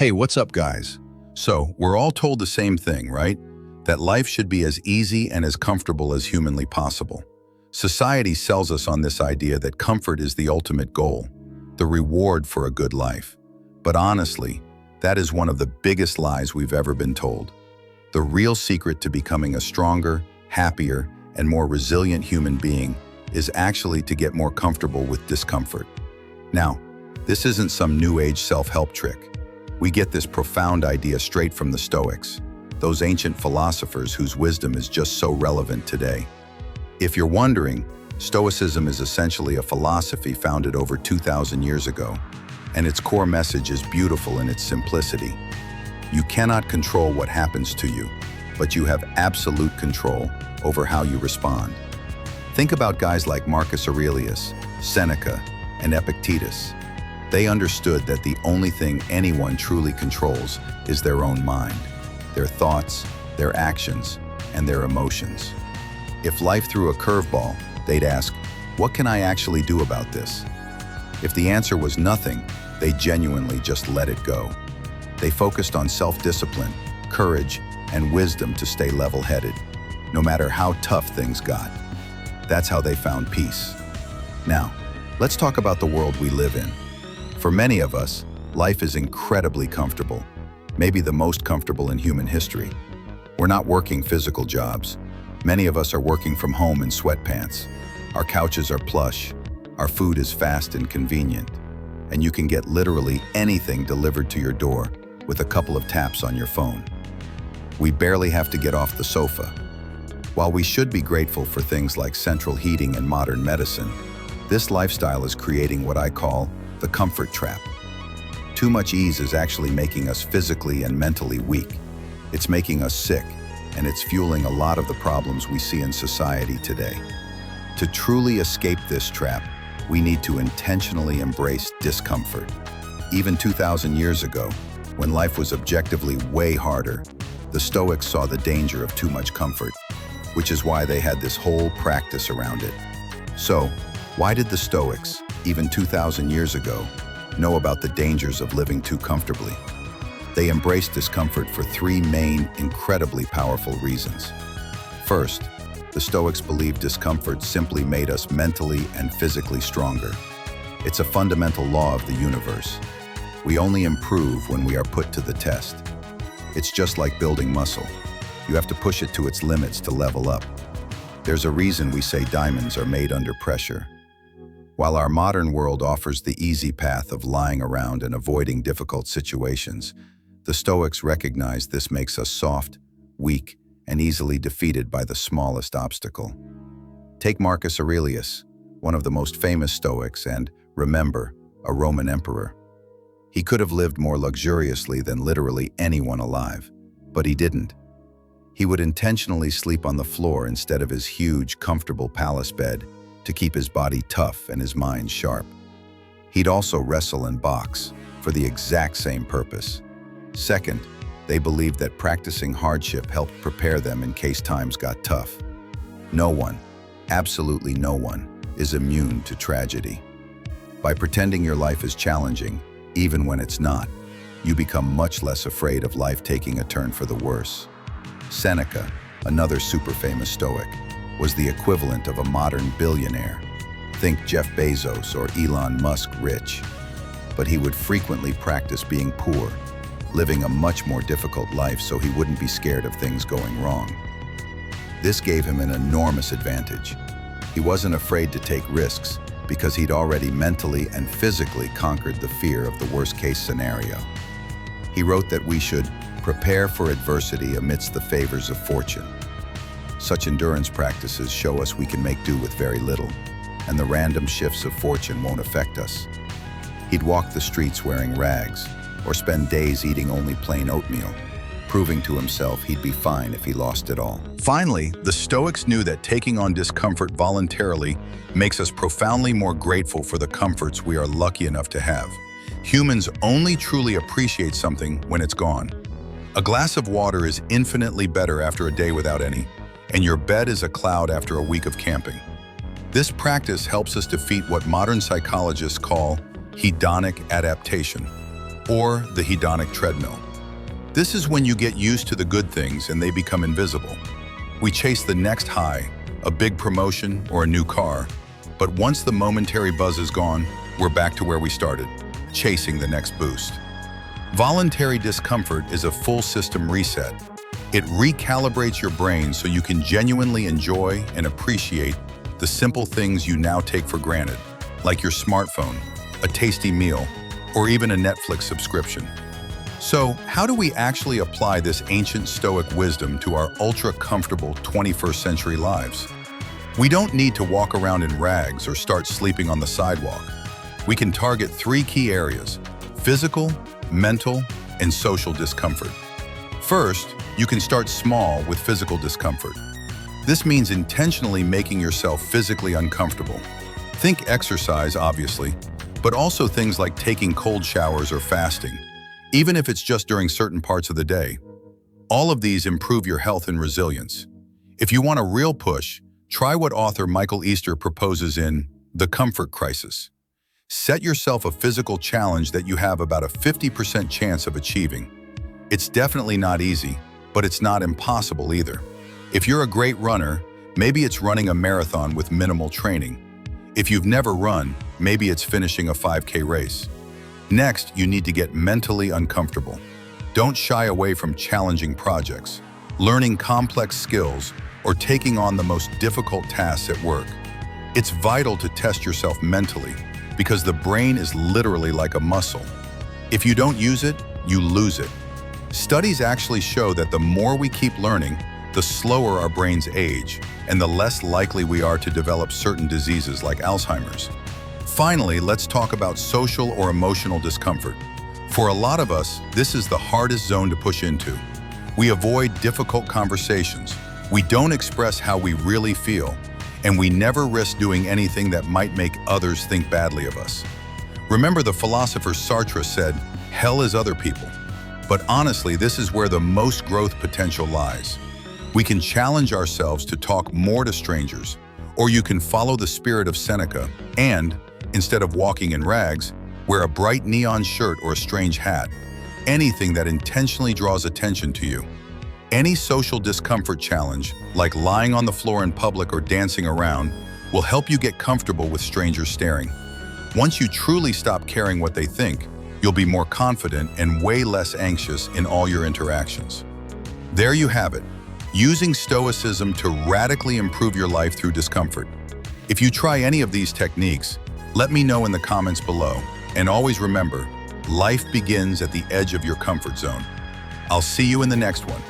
Hey, what's up, guys? So, we're all told the same thing, right? That life should be as easy and as comfortable as humanly possible. Society sells us on this idea that comfort is the ultimate goal, the reward for a good life. But honestly, that is one of the biggest lies we've ever been told. The real secret to becoming a stronger, happier, and more resilient human being is actually to get more comfortable with discomfort. Now, this isn't some new age self-help trick. We get this profound idea straight from the Stoics, those ancient philosophers whose wisdom is just so relevant today. If you're wondering, Stoicism is essentially a philosophy founded over 2,000 years ago, and its core message is beautiful in its simplicity. You cannot control what happens to you, but you have absolute control over how you respond. Think about guys like Marcus Aurelius, Seneca, and Epictetus. They understood that the only thing anyone truly controls is their own mind, their thoughts, their actions, and their emotions. If life threw a curveball, they'd ask, what can I actually do about this? If the answer was nothing, they genuinely just let it go. They focused on self-discipline, courage, and wisdom to stay level-headed, no matter how tough things got. That's how they found peace. Now, let's talk about the world we live in. For many of us, life is incredibly comfortable, maybe the most comfortable in human history. We're not working physical jobs. Many of us are working from home in sweatpants. Our couches are plush, our food is fast and convenient, and you can get literally anything delivered to your door with a couple of taps on your phone. We barely have to get off the sofa. While we should be grateful for things like central heating and modern medicine, this lifestyle is creating what I call the comfort trap. Too much ease is actually making us physically and mentally weak. It's making us sick, and it's fueling a lot of the problems we see in society today. To truly escape this trap, we need to intentionally embrace discomfort. Even 2,000 years ago, when life was objectively way harder, the Stoics saw the danger of too much comfort, which is why they had this whole practice around it. So, why did the Stoics, even 2,000 years ago, know about the dangers of living too comfortably? They embraced discomfort for three main, incredibly powerful reasons. First, the Stoics believed discomfort simply made us mentally and physically stronger. It's a fundamental law of the universe. We only improve when we are put to the test. It's just like building muscle. You have to push it to its limits to level up. There's a reason we say diamonds are made under pressure. While our modern world offers the easy path of lying around and avoiding difficult situations, the Stoics recognize this makes us soft, weak, and easily defeated by the smallest obstacle. Take Marcus Aurelius, one of the most famous Stoics and, remember, a Roman emperor. He could have lived more luxuriously than literally anyone alive, but he didn't. He would intentionally sleep on the floor instead of his huge, comfortable palace bed to keep his body tough and his mind sharp. He'd also wrestle and box for the exact same purpose. Second, they believed that practicing hardship helped prepare them in case times got tough. No one, absolutely no one, is immune to tragedy. By pretending your life is challenging, even when it's not, you become much less afraid of life taking a turn for the worse. Seneca, another super famous Stoic, was the equivalent of a modern billionaire. Think Jeff Bezos or Elon Musk rich. But he would frequently practice being poor, living a much more difficult life so he wouldn't be scared of things going wrong. This gave him an enormous advantage. He wasn't afraid to take risks because he'd already mentally and physically conquered the fear of the worst-case scenario. He wrote that we should prepare for adversity amidst the favors of fortune. Such endurance practices show us we can make do with very little, and the random shifts of fortune won't affect us. He'd walk the streets wearing rags, or spend days eating only plain oatmeal, proving to himself he'd be fine if he lost it all. Finally, the Stoics knew that taking on discomfort voluntarily makes us profoundly more grateful for the comforts we are lucky enough to have. Humans only truly appreciate something when it's gone. A glass of water is infinitely better after a day without any, and your bed is a cloud after a week of camping. This practice helps us defeat what modern psychologists call hedonic adaptation, or the hedonic treadmill. This is when you get used to the good things and they become invisible. We chase the next high, a big promotion or a new car, but once the momentary buzz is gone, we're back to where we started, chasing the next boost. Voluntary discomfort is a full system reset. It recalibrates your brain so you can genuinely enjoy and appreciate the simple things you now take for granted, like your smartphone, a tasty meal, or even a Netflix subscription. So, how do we actually apply this ancient Stoic wisdom to our ultra-comfortable 21st century lives? We don't need to walk around in rags or start sleeping on the sidewalk. We can target 3 key areas: physical, mental, and social discomfort. First, you can start small with physical discomfort. This means intentionally making yourself physically uncomfortable. Think exercise, obviously, but also things like taking cold showers or fasting, even if it's just during certain parts of the day. All of these improve your health and resilience. If you want a real push, try what author Michael Easter proposes in The Comfort Crisis. Set yourself a physical challenge that you have about a 50% chance of achieving. It's definitely not easy, but it's not impossible either. If you're a great runner, maybe it's running a marathon with minimal training. If you've never run, maybe it's finishing a 5K race. Next, you need to get mentally uncomfortable. Don't shy away from challenging projects, learning complex skills, or taking on the most difficult tasks at work. It's vital to test yourself mentally, because the brain is literally like a muscle. If you don't use it, you lose it. Studies actually show that the more we keep learning, the slower our brains age, and the less likely we are to develop certain diseases like Alzheimer's. Finally, let's talk about social or emotional discomfort. For a lot of us, this is the hardest zone to push into. We avoid difficult conversations. We don't express how we really feel, and we never risk doing anything that might make others think badly of us. Remember, the philosopher Sartre said, "Hell is other people." But honestly, this is where the most growth potential lies. We can challenge ourselves to talk more to strangers, or you can follow the spirit of Seneca and, instead of walking in rags, wear a bright neon shirt or a strange hat, anything that intentionally draws attention to you. Any social discomfort challenge, like lying on the floor in public or dancing around, will help you get comfortable with strangers staring. Once you truly stop caring what they think, you'll be more confident and way less anxious in all your interactions. There you have it, using Stoicism to radically improve your life through discomfort. If you try any of these techniques, let me know in the comments below. And always remember, life begins at the edge of your comfort zone. I'll see you in the next one.